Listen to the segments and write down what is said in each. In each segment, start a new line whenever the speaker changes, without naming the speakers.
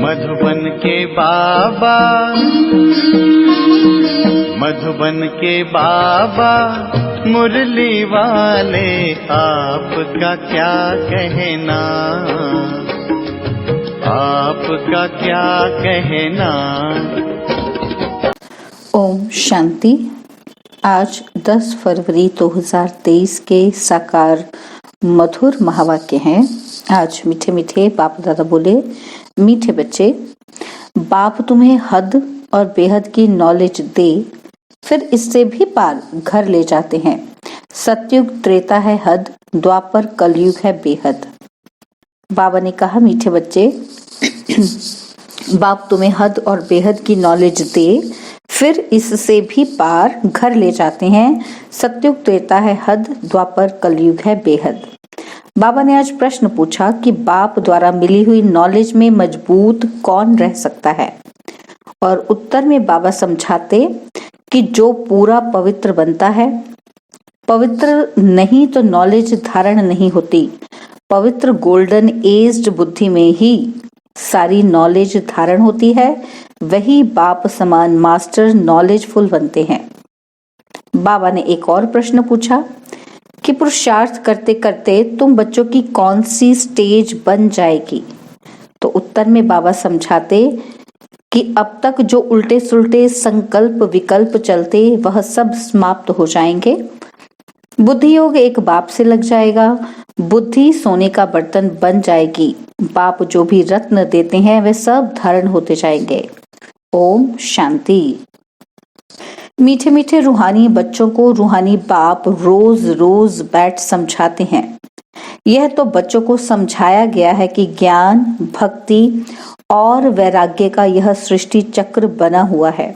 मधुबन के बाबा, मधुबन के बाबा मुरली वाले, आपका क्या कहना, आपका क्या कहना।
ओम शांति। आज 10 फरवरी 2023 के साकार मधुर महावाक्य हैं। आज मीठे मीठे बाप दादा बोले, मीठे बच्चे, बाप तुम्हें हद और बेहद की नॉलेज दे, फिर इससे भी पार घर ले जाते हैं। सतयुग त्रेता है हद, द्वापर कलयुग है बेहद। बाबा ने कहा, मीठे बच्चे, बाप तुम्हें हद और बेहद की नॉलेज दे, फिर इससे भी पार घर ले जाते हैं। सतयुग त्रेता है हद, द्वापर कलयुग है बेहद। बाबा ने आज प्रश्न पूछा कि बाप द्वारा मिली हुई नॉलेज में मजबूत कौन रह सकता है, और उत्तर में बाबा समझाते कि जो पूरा पवित्र बनता है। पवित्र नहीं तो नॉलेज धारण नहीं होती। पवित्र गोल्डन एज्ड बुद्धि में ही सारी नॉलेज धारण होती है। वही बाप समान मास्टर नॉलेजफुल बनते हैं। बाबा ने एक और प्रश्न पूछा कि पुरुषार्थ करते करते तुम बच्चों की कौन सी स्टेज बन जाएगी। तो उत्तर में बाबा समझाते कि अब तक जो उल्टे सुल्टे संकल्प विकल्प चलते, वह सब समाप्त हो जाएंगे। बुद्धि योग एक बाप से लग जाएगा। बुद्धि सोने का बर्तन बन जाएगी। बाप जो भी रत्न देते हैं वे सब धारण होते जाएंगे। ओम शांति। मीठे मीठे रूहानी बच्चों को रूहानी बाप रोज रोज बैठ समझाते हैं। यह तो बच्चों को समझाया गया है कि ज्ञान, भक्ति और वैराग्य का यह सृष्टि चक्र बना हुआ है।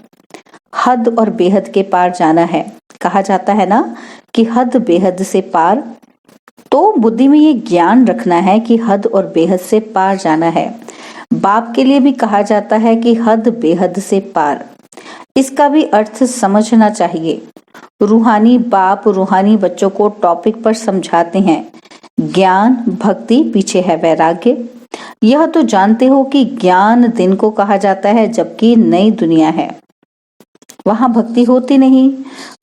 हद और बेहद के पार जाना है। कहा जाता है ना कि हद बेहद से पार। तो बुद्धि में ये ज्ञान रखना है कि हद और बेहद से पार जाना है। बाप के लिए भी कहा जाता है कि हद बेहद से पार। इसका भी अर्थ समझना चाहिए। रूहानी बाप रूहानी बच्चों को टॉपिक पर समझाते हैं। ज्ञान, भक्ति, पीछे है वैराग्य। यह तो जानते हो कि ज्ञान दिन को कहा जाता है, जबकि नई दुनिया है, वहां भक्ति होती नहीं।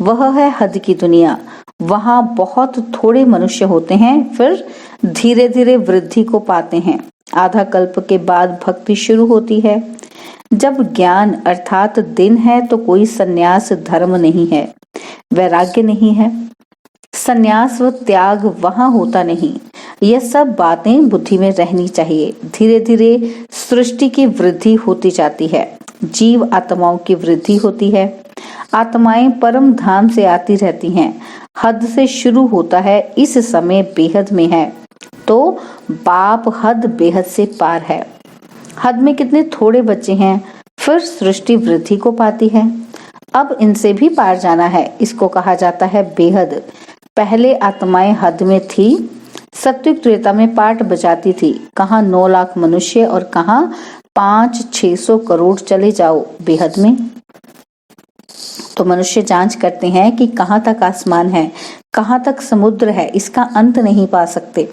वह है हद की दुनिया। वहां बहुत थोड़े मनुष्य होते हैं, फिर धीरे धीरे वृद्धि को पाते हैं। आधा कल्प के बाद भक्ति शुरू होती है। जब ज्ञान अर्थात दिन है तो कोई संन्यास धर्म नहीं है, वैराग्य नहीं है। संन्यास व त्याग वहां होता नहीं। यह सब बातें बुद्धि में रहनी चाहिए। धीरे धीरे सृष्टि की वृद्धि होती जाती है। जीव आत्माओं की वृद्धि होती है। आत्माएं परम धाम से आती रहती हैं। हद से शुरू होता है, इस समय बेहद में है। तो बाप हद बेहद से पार है। हद में कितने थोड़े बच्चे हैं, फिर सृष्टि वृद्धि को पाती है। अब इनसे भी पार जाना है। इसको कहा जाता है बेहद। पहले आत्माएं हद में थी। सत्युग त्रेता में पाठ बजाती थी। कहाँ 9 लाख मनुष्य और कहाँ 500-600 करोड़ चले जाओ बेहद में। तो मनुष्य जांच करते हैं कि कहाँ तक आसमान है, कहाँ तक समुद्र है, इसका अंत नहीं पा सकते।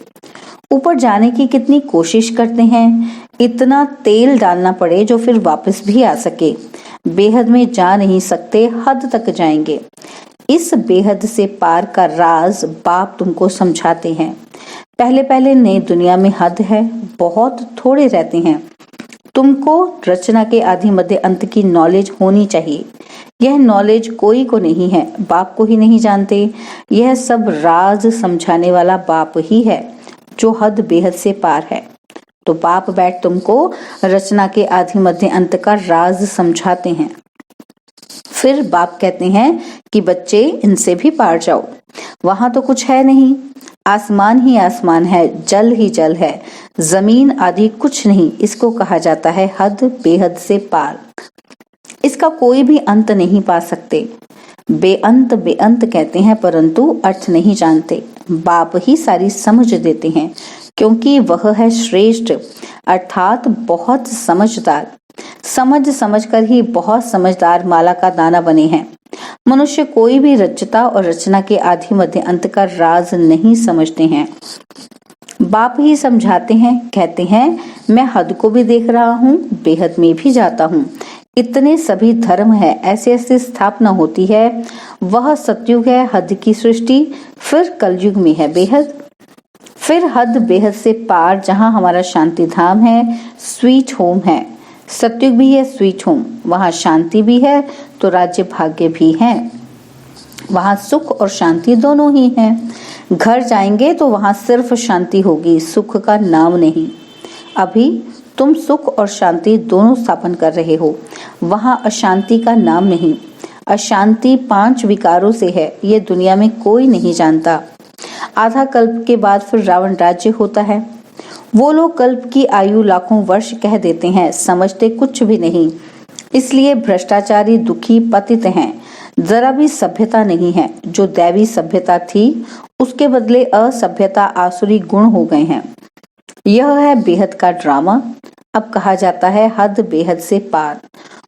ऊपर जाने की कितनी कोशिश करते हैं, इतना तेल डालना पड़े जो फिर वापस भी आ सके। बेहद में जा नहीं सकते, हद तक जाएंगे। इस बेहद से पार का राज बाप तुमको समझाते हैं। पहले पहले नई दुनिया में हद है, बहुत थोड़े रहते हैं। तुमको रचना के आदि मध्य अंत की नॉलेज होनी चाहिए। यह नॉलेज कोई को नहीं है, बाप को ही नहीं जानते। यह सब राज समझाने वाला बाप ही है, जो हद बेहद से पार है। तो बाप बैठ तुमको रचना के आदि मध्य अंत का राज समझाते हैं। फिर बाप कहते हैं कि बच्चे, इनसे भी पार जाओ। वहां तो कुछ है नहीं, आसमान ही आसमान है, जल ही जल है, जमीन आदि कुछ नहीं। इसको कहा जाता है हद बेहद से पार। इसका कोई भी अंत नहीं पा सकते। बेअंत बेअंत कहते हैं, परंतु अर्थ नहीं जानते। बाप ही सारी समझ देते हैं, क्योंकि वह है श्रेष्ठ, अर्थात बहुत समझदार। समझ समझ कर ही बहुत समझदार माला का दाना बने हैं। मनुष्य कोई भी रचता और रचना के आदि मध्य अंत का राज नहीं समझते हैं। बाप ही समझाते हैं, कहते हैं मैं हद को भी देख रहा हूँ, बेहद में भी जाता हूँ। इतने सभी धर्म है, ऐसे ऐसे स्थापना होती है। वह सतयुग है, हद की सृष्टि, फिर कलयुग में है बेहद, फिर हद बेहद से पार, जहाँ हमारा शांति धाम है, स्वीट होम है। सतयुग भी है स्वीट होम, वहाँ शांति भी है तो राज्य भाग्य भी है। वहाँ सुख और शांति दोनों ही हैं। घर जाएंगे तो वहाँ सिर्फ शांति होगी, सुख का नाम नहीं। अभी तुम सुख और शांति दोनों स्थापन कर रहे हो, वहाँ अशांति का नाम नहीं। अशांति 5 विकारों से है, ये दुनिया में कोई नहीं जानता। आधा कल्प के बाद फिर रावण राज्य होता है। वो लोग कल्प की आयु लाखों वर्ष कह देते हैं, समझते कुछ भी नहीं, इसलिए भ्रष्टाचारी, दुखी, पतित हैं। जरा भी सभ्यता नहीं है। जो दैवी सभ्यता थी उसके बदले असभ्यता, आसुरी गुण हो गए हैं। यह है बेहद का ड्रामा। अब कहा जाता है हद बेहद से पार,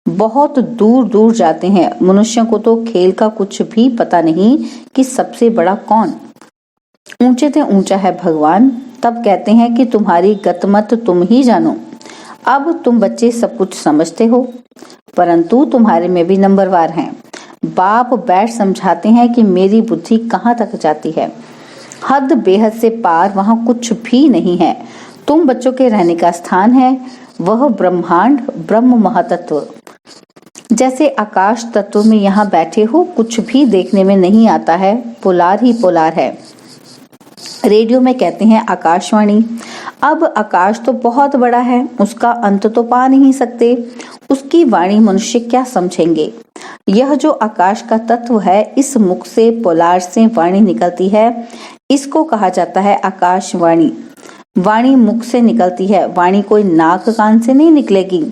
बहुत दूर दूर जाते हैं। मनुष्यों को तो खेल का कुछ भी पता नहीं कि सबसे बड़ा कौन। ऊंचे से ऊंचा है भगवान, तब कहते हैं कि तुम्हारी गतमत तुम ही जानो। अब तुम बच्चे सब कुछ समझते हो, परंतु तुम्हारे में भी नंबरवार हैं। बाप बैठ समझाते हैं कि मेरी बुद्धि कहाँ तक जाती है। हद बेहद से पार, वहाँ कुछ भी नहीं है। तुम बच्चों के रहने का स्थान है, वह ब्रह्मांड, ब्रह्म महातत्व। जैसे आकाश तत्व में यहाँ बैठे हो, कुछ भी देखने में नहीं आता है, पोलार ही पोलार है। रेडियो में कहते हैं आकाशवाणी। अब आकाश तो बहुत बड़ा है, उसका अंत तो पा नहीं सकते, उसकी वाणी मनुष्य क्या समझेंगे। यह जो आकाश का तत्व है, इस मुख से, पोलार से वाणी निकलती है, इसको कहा जाता है आकाशवाणी। वाणी मुख से निकलती है, वाणी कोई नाक कान से नहीं निकलेगी।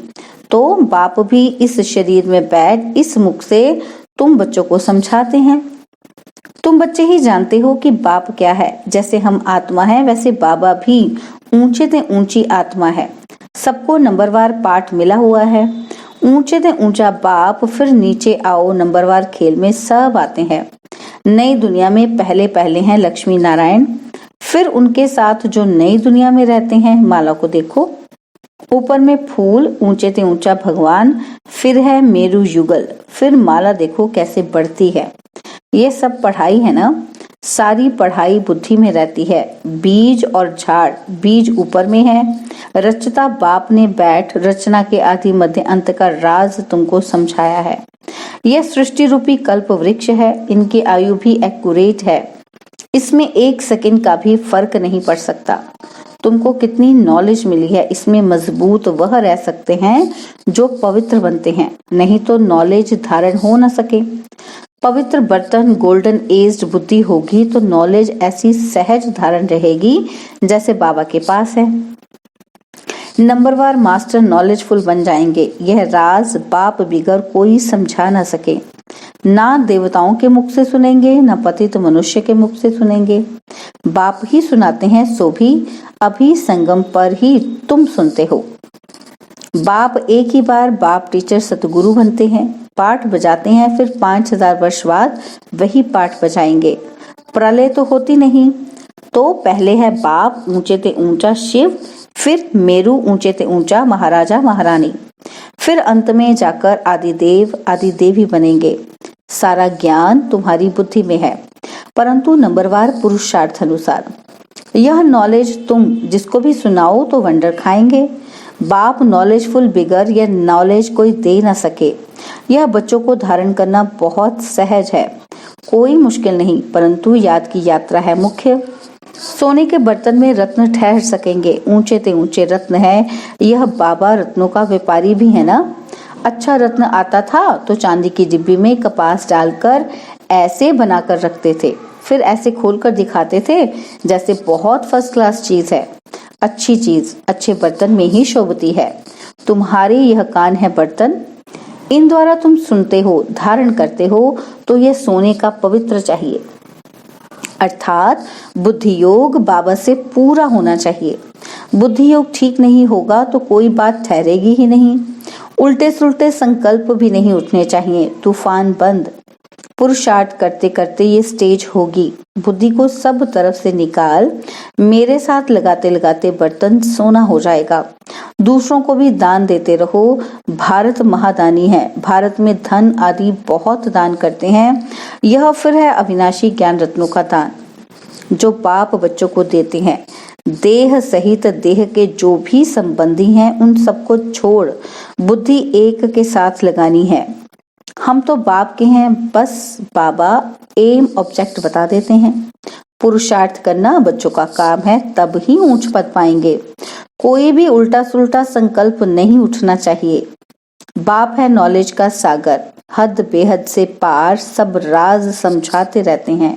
तो बाप भी इस शरीर में बैठ इस मुख से तुम बच्चों को समझाते हैं। तुम बच्चे ही जानते हो कि बाप क्या है। जैसे हम आत्मा है, वैसे बाबा भी ऊंचे से ऊंची आत्मा है। सबको नंबरवार पाठ मिला हुआ है। ऊंचे से ऊंचा बाप, फिर नीचे आओ, नंबरवार खेल में सब आते हैं। नई दुनिया में पहले पहले हैं लक्ष्मी नारायण, फिर उनके साथ जो नई दुनिया में रहते हैं, माला को देखो, ऊपर में फूल, ऊंचे से ऊंचा भगवान, फिर है मेरू युगल, फिर माला देखो कैसे बढ़ती है। ये सब पढ़ाई है ना, सारी पढ़ाई बुद्धि में रहती है। बीज और झाड़, बीज ऊपर में है, रचता बाप ने बैठ रचना के आदि मध्य अंत का राज तुमको समझाया है। यह सृष्टि रूपी कल्प वृक्ष है, इनकी आयु भी एक्यूरेट है, इसमें 1 सेकंड का भी फर्क नहीं पड़ सकता। तुमको कितनी नॉलेज मिली है, इसमें मजबूत वह रह सकते हैं जो पवित्र बनते हैं, नहीं तो नॉलेज धारण हो न सके। पवित्र बर्तन, गोल्डन एज्ड बुद्धि होगी तो नॉलेज ऐसी सहज धारण रहेगी जैसे बाबा के पास है। नंबरवार मास्टर नॉलेजफुल बन जाएंगे। यह राज बाप बिगर कोई समझा ना सके। ना देवताओं के मुख से सुनेंगे, ना पतित मनुष्य के मुख से सुनेंगे। बाप ही सुनाते हैं, सो भी अभी संगम पर ही तुम सुनते हो। बाप एक ही बार बाप टीचर सतगुरु बनते हैं, पाठ बजाते हैं, फिर 5000 वर्ष बाद वही पाठ बजाएंगे। प्रलय तो होती नहीं, तो पहले है बाप, ऊंचे ते ऊंचा शिव, फिर मेरू, ऊंचे ते ऊंचा महाराजा महारानी, फिर अंत में जाकर आदिदेव आदिदेवी बनेंगे। सारा ज्ञान तुम्हारी बुद्धि में है, परंतु नंबरवार पुरुषार्थ अनुसार। यह नॉलेज तुम जिसको भी सुनाओ तो वंडर खाएंगे। बाप नॉलेजफुल बिगर यह नॉलेज कोई दे ना सके। यह बच्चों को धारण करना बहुत सहज है, कोई मुश्किल नहीं, परंतु याद की यात्रा है मुख्य। सोने के बर्तन में रत्न ठहर सकेंगे, ऊंचे ते ऊंचे रत्न है। यह बाबा रत्नों का व्यापारी भी है ना। अच्छा रत्न आता था तो चांदी की डिब्बी में कपास डालकर ऐसे बनाकर रखते थे, फिर ऐसे खोलकर दिखाते थे जैसे बहुत फर्स्ट क्लास चीज है। अच्छी चीज अच्छे बर्तन में ही शोभती है। तुम्हारे यह कान है बर्तन, इन द्वारा तुम सुनते हो, धारण करते हो, तो यह सोने का पवित्र चाहिए। अर्थात बुद्धि योग बाबा से पूरा होना चाहिए। बुद्धि योग ठीक नहीं होगा तो कोई बात ठहरेगी ही नहीं। उल्टे सुल्टे संकल्प भी नहीं उठने चाहिए। तूफान बंद, पुरुषार्थ करते करते ये स्टेज होगी, बुद्धि को सब तरफ से निकाल, मेरे साथ लगाते लगाते बर्तन सोना हो जाएगा। दूसरों को भी दान देते रहो। भारत महादानी है, भारत में धन आदि बहुत दान करते हैं। यह फिर है अविनाशी ज्ञान रत्नों का दान जो बाप बच्चों को देते हैं। देह सहित देह के जो भी संबंधी हैं उन सबको छोड़ बुद्धि एक के साथ लगानी है। हम तो बाप के हैं, बस बाबा एम ऑब्जेक्ट बता देते हैं। पुरुषार्थ करना बच्चों का काम है, तब ही ऊंच पद पाएंगे। कोई भी उल्टा सुल्टा संकल्प नहीं उठना चाहिए। बाप है नॉलेज का सागर, हद बेहद से पार सब राज समझाते रहते हैं।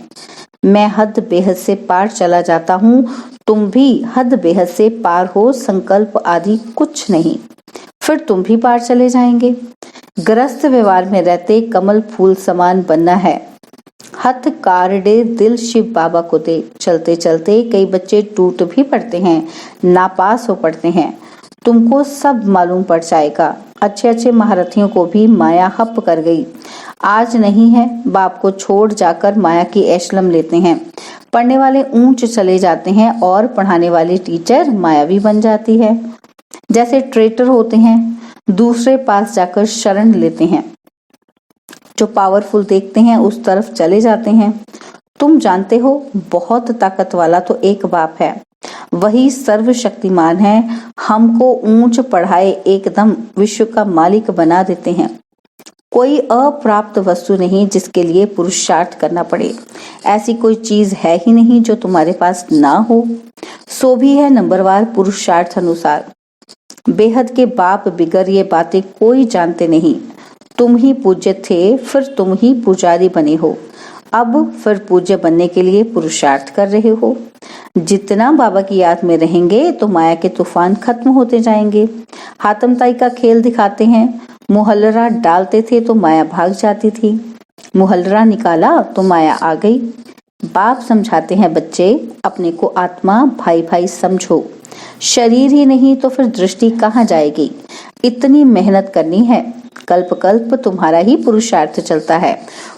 मैं हद बेहद से पार चला जाता हूँ, तुम भी हद बेहद से पार हो, संकल्प आदि कुछ नहीं, फिर तुम भी पार चले जाएंगे। ग्रस्त व्यवहार में रहते कमल फूल समान बनना है। हथ कारडे दिल शिव बाबा को दे। चलते चलते कई बच्चे टूट भी पड़ते हैं, नापास हो पड़ते हैं। तुमको सब मालूम पड़ जाएगा। अच्छे अच्छे महारथियों को भी माया हप कर गई। आज नहीं है, बाप को छोड़ जाकर माया की ऐशलम लेते हैं। पढ़ने वाले ऊंच चले जाते हैं और पढ़ाने वाले टीचर मायावी बन जाती है। जैसे ट्रेटर होते हैं, दूसरे पास जाकर शरण लेते हैं। जो पावरफुल देखते हैं उस तरफ चले जाते हैं। तुम जानते हो, बहुत ताकत वाला तो एक बाप है, वही सर्वशक्तिमान है। हमको ऊंच पढ़ाए एकदम विश्व का मालिक बना देते हैं। कोई अप्राप्त वस्तु नहीं जिसके लिए पुरुषार्थ करना पड़े। ऐसी कोई चीज है ही नहीं जो तुम्हारे पास ना हो। सो भी है नंबरवार पुरुषार्थ अनुसार। बेहद के बाप बिगर ये बातें कोई जानते नहीं। तुम ही पूज्य थे, फिर तुम ही पुजारी बने हो, अब फिर पूज्य बनने के लिए पुरुषार्थ कर रहे हो। जितना बाबा की याद में रहेंगे तो माया के तूफान खत्म होते जाएंगे। हातमताई का खेल दिखाते हैं। मुहल्लरा डालते थे तो माया भाग जाती थी, मुहल्लरा निकाला तो माया आ गई। बाप समझाते हैं, बच्चे अपने को आत्मा भाई भाई समझो। शरीर ही नहीं तो फिर दृष्टि कहाँ जाएगी। इतनी मेहनत करनी है, कल्प कल्प तुम्हारा ही पुरुषार्थ चलता है।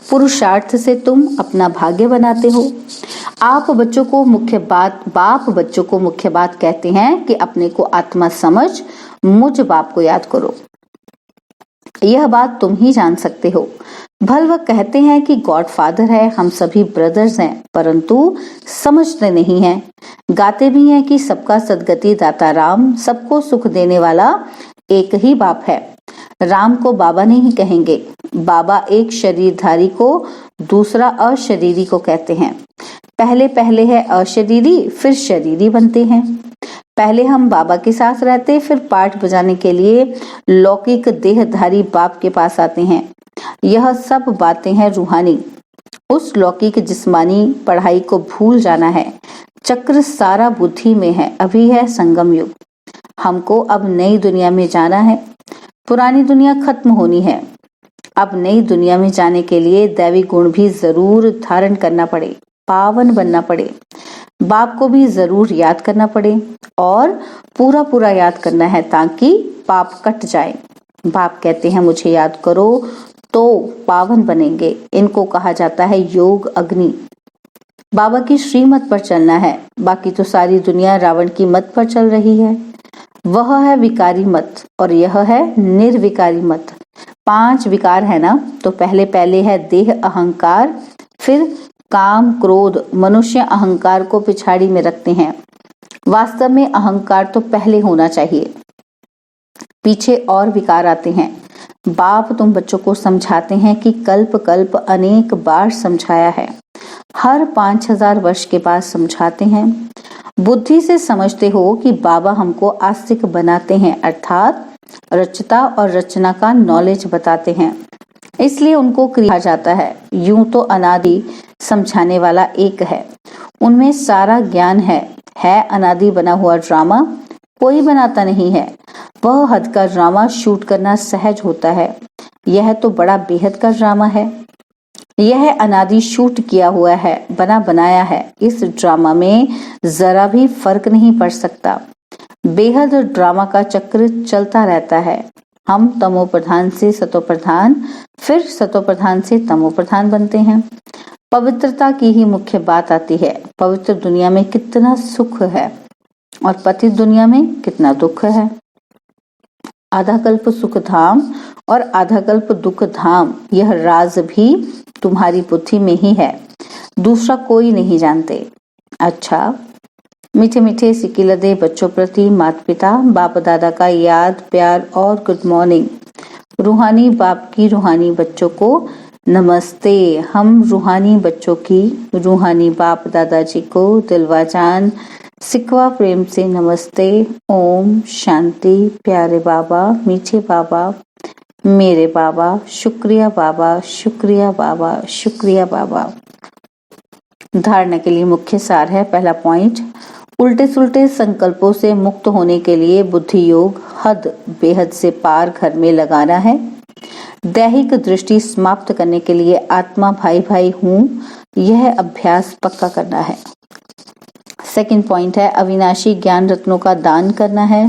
पुरुषार्थ से तुम अपना भाग्य बनाते हो। बाप बच्चों को मुख्य बात कहते हैं कि अपने को आत्मा समझ, मुझ बाप को याद करो। यह बात तुम ही जान सकते हो। भल वह कहते हैं कि गॉड फादर है, हम सभी ब्रदर्स हैं, परंतु समझते नहीं हैं। गाते भी हैं कि सबका सदगति दाता राम, सबको सुख देने वाला एक ही बाप है। राम को बाबा नहीं कहेंगे। बाबा एक शरीरधारी को दूसरा अशरीरी को कहते हैं। पहले पहले है अशरीरी, फिर शरीरी बनते हैं। पहले हम बाबा के साथ रहते, फिर पाठ बजाने के लिए लौकिक देहधारी बाप के पास आते हैं। यह सब बातें हैं रूहानी। उस लौकिक जिस्मानी पढ़ाई को भूल जाना है। चक्र सारा बुद्धि में है। अभी है संगम युग। हमको अब नई दुनिया में जाना है। पुरानी दुनिया खत्म होनी है। अब नई दुनिया में जाने के लिए दैवी गुण भी जरूर धारण करना पड़े, पावन बनना पड़े। बाप को भी जरूर याद करना पड़े और पूरा पूरा याद करना है ताकि पाप कट जाए। बाप कहते हैं मुझे याद करो तो पावन बनेंगे। इनको कहा जाता है योग अग्नि। बाबा की श्रीमत पर चलना है, बाकी तो सारी दुनिया रावण की मत पर चल रही है। वह है विकारी मत और यह है निर्विकारी मत। 5 विकार है ना, तो पहले पहले है देह अहंकार, फिर काम क्रोध। मनुष्य अहंकार को पिछाड़ी में रखते हैं। वास्तव में अहंकार तो पहले होना चाहिए, पीछे और विकार आते हैं। बाप तुम बच्चों को समझाते हैं कि कल्प कल्प अनेक बार समझाया है, हर 5000 वर्ष के बाद समझाते हैं। बुद्धि से समझते हो कि बाबा हमको आस्तिक बनाते हैं, अर्थात रचता और रचना का नॉलेज बताते हैं, इसलिए उनको क्रिया जाता है। यूं तो अनादि समझाने वाला एक है, उनमें सारा ज्ञान है अनादि बना हुआ ड्रामा कोई बनाता नहीं है। वह हद का ड्रामा शूट करना सहज होता है, यह तो बड़ा बेहद का ड्रामा है। यह अनादि शूट किया हुआ है, बना बनाया है। इस ड्रामा में जरा भी फर्क नहीं पड़ सकता। बेहद ड्रामा का चक्र चलता रहता है। हम तमो प्रधान से सतो प्रधान, फिर सतो प्रधान से तमो प्रधान बनते हैं। पवित्रता की ही मुख्य बात आती है। पवित्र दुनिया में कितना सुख है और पतित दुनिया में कितना दुख है। आधा कल्प सुख धाम और आधा कल्प दुख धाम, यह राज भी तुम्हारी बुद्धि में ही है, दूसरा कोई नहीं जानते। अच्छा, मीठे मीठे सिक्के लदे बच्चों प्रति माता पिता बाप दादा का याद प्यार और गुड मॉर्निंग। रूहानी बाप की रूहानी बच्चों को नमस्ते। हम रूहानी बच्चों की रूहानी बाप दादाजी को दिलवा जान सिकवा प्रेम से नमस्ते। ओम शांति। प्यारे बाबा, मीठे बाबा, मेरे बाबा, शुक्रिया बाबा, शुक्रिया बाबा, शुक्रिया बाबा। धारणा के लिए मुख्य सार है। पहला पॉइंट, उल्टे सुल्टे संकल्पों से मुक्त होने के लिए बुद्धि योग हद बेहद से पार घर में लगाना है। दैहिक दृष्टि समाप्त करने के लिए आत्मा भाई भाई हूँ, यह अभ्यास पक्का करना है। सेकंड पॉइंट है, अविनाशी ज्ञान रत्नों का दान करना है।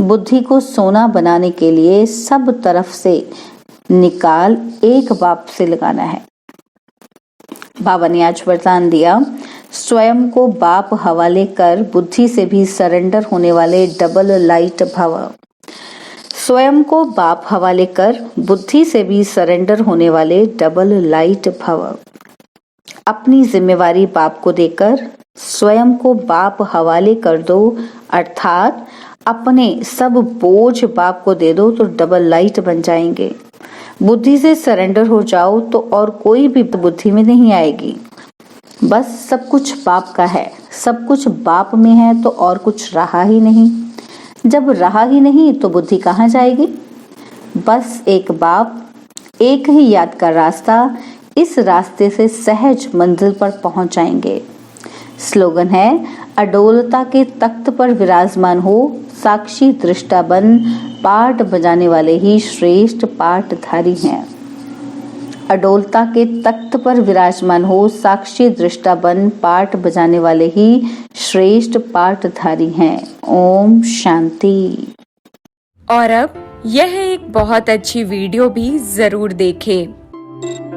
बुद्धि को सोना बनाने के लिए सब तरफ से निकाल एक बाप से लगाना है। बाबा ने आज वरदान दिया, स्वयं को बाप हवाले कर बुद्धि से भी सरेंडर होने वाले डबल लाइट भव। स्वयं को बाप हवाले कर बुद्धि से भी सरेंडर होने वाले डबल लाइट भव। अपनी जिम्मेवारी बाप को देकर स्वयं को बाप हवाले कर दो, अर्थात अपने सब बोझ बाप को दे दो तो डबल लाइट बन जाएंगे। बुद्धि से सरेंडर हो जाओ तो और कोई भी बुद्धि में नहीं आएगी। बस सब कुछ बाप का है, सब कुछ बाप में है तो और कुछ रहा ही नहीं। जब रहा ही नहीं तो बुद्धि कहाँ जाएगी। बस एक बाप, एक ही याद का रास्ता, इस रास्ते से सहज मंजिल पर पहुंच जाएंगे। स्लोगन है, अडोलता के तख्त पर विराजमान हो, साक्षी दृष्टा बन, पाठ बजाने वाले ही श्रेष्ठ पाठधारी हैं। अडोलता के तख्त पर विराजमान हो, साक्षी दृष्टा बन, पाठ बजाने वाले ही श्रेष्ठ पाठधारी हैं। ओम शांति।
और अब यह एक बहुत अच्छी वीडियो भी जरूर देखें।